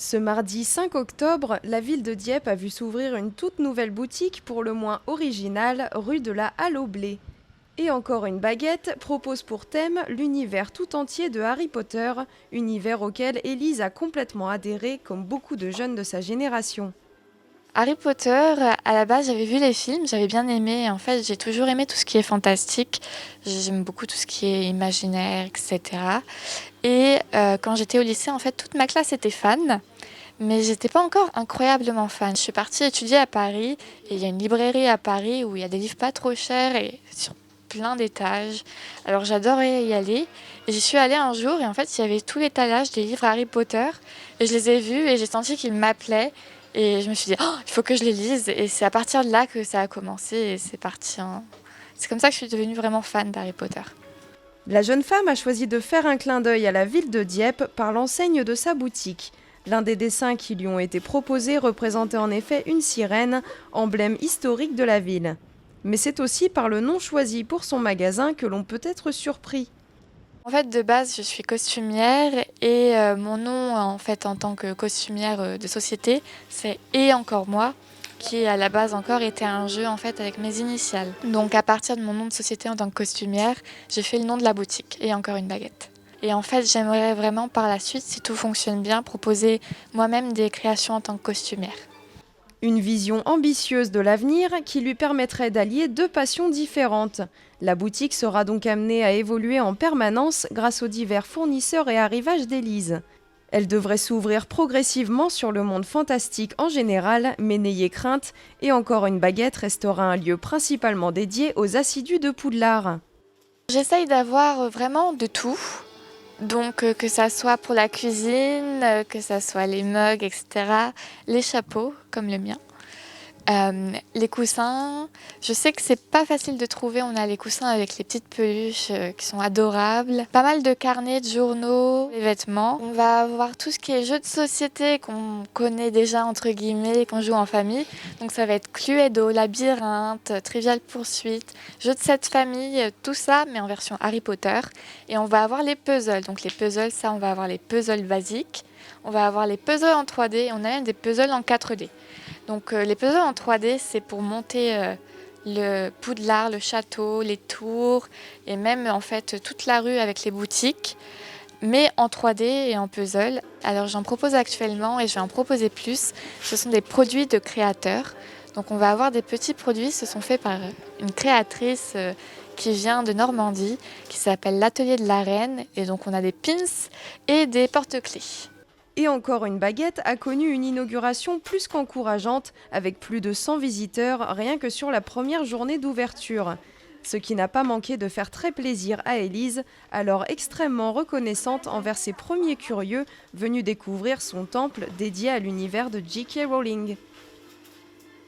Ce mardi 5 octobre, la ville de Dieppe a vu s'ouvrir une toute nouvelle boutique pour le moins originale, rue de la Halle au Blé. Et encore une baguette propose pour thème l'univers tout entier de Harry Potter, univers auquel Élise a complètement adhéré comme beaucoup de jeunes de sa génération. Harry Potter, à la base, j'avais vu les films, j'avais bien aimé. En fait, j'ai toujours aimé tout ce qui est fantastique. J'aime beaucoup tout ce qui est imaginaire, etc. Et quand j'étais au lycée, en fait, toute ma classe était fan, mais j'étais pas encore incroyablement fan. Je suis partie étudier à Paris, et il y a une librairie à Paris où il y a des livres pas trop chers et sur plein d'étages. Alors j'adorais y aller. Et j'y suis allée un jour et en fait, il y avait tout l'étalage des livres Harry Potter. Et je les ai vus et j'ai senti qu'ils m'appelaient. Et je me suis dit, oh, il faut que je les lise. Et c'est à partir de là que ça a commencé et c'est parti, hein. C'est comme ça que je suis devenue vraiment fan d'Harry Potter. La jeune femme a choisi de faire un clin d'œil à la ville de Dieppe par l'enseigne de sa boutique. L'un des dessins qui lui ont été proposés représentait en effet une sirène, emblème historique de la ville. Mais c'est aussi par le nom choisi pour son magasin que l'on peut être surpris. En fait, de base, je suis costumière et mon nom, en fait, en tant que costumière de société, c'est Et encore moi, qui à la base encore était un jeu en fait avec mes initiales. Donc à partir de mon nom de société en tant que costumière, j'ai fait le nom de la boutique Et encore une baguette. Et en fait, j'aimerais vraiment par la suite, si tout fonctionne bien, proposer moi-même des créations en tant que costumière. Une vision ambitieuse de l'avenir qui lui permettrait d'allier deux passions différentes. La boutique sera donc amenée à évoluer en permanence grâce aux divers fournisseurs et arrivages d'Élise. Elle devrait s'ouvrir progressivement sur le monde fantastique en général, mais n'ayez crainte, Et encore une baguette restera un lieu principalement dédié aux assidus de Poudlard. J'essaye d'avoir vraiment de tout. Donc que ça soit pour la cuisine, que ça soit les mugs, etc. Les chapeaux, comme le mien. Les coussins, je sais que c'est pas facile de trouver. On a les coussins avec les petites peluches qui sont adorables. Pas mal de carnets, de journaux, les vêtements. On va avoir tout ce qui est jeux de société qu'on connaît déjà entre guillemets, qu'on joue en famille. Donc ça va être Cluedo, Labyrinthe, Trivial Poursuite, jeux de cette famille, tout ça, mais en version Harry Potter. Et on va avoir les puzzles. Donc les puzzles, ça, on va avoir les puzzles basiques. On va avoir les puzzles en 3D et on a même des puzzles en 4D. Donc les puzzles en 3D, c'est pour monter le Poudlard, le château, les tours et même en fait toute la rue avec les boutiques, mais en 3D et en puzzle. Alors j'en propose actuellement et je vais en proposer plus. Ce sont des produits de créateurs. Donc on va avoir des petits produits, ce sont faits par une créatrice qui vient de Normandie, qui s'appelle l'Atelier de la Reine. Et donc on a des pins et des porte-clés. Et encore une baguette a connu une inauguration plus qu'encourageante, avec plus de 100 visiteurs rien que sur la première journée d'ouverture. Ce qui n'a pas manqué de faire très plaisir à Élise, alors extrêmement reconnaissante envers ses premiers curieux venus découvrir son temple dédié à l'univers de J.K. Rowling.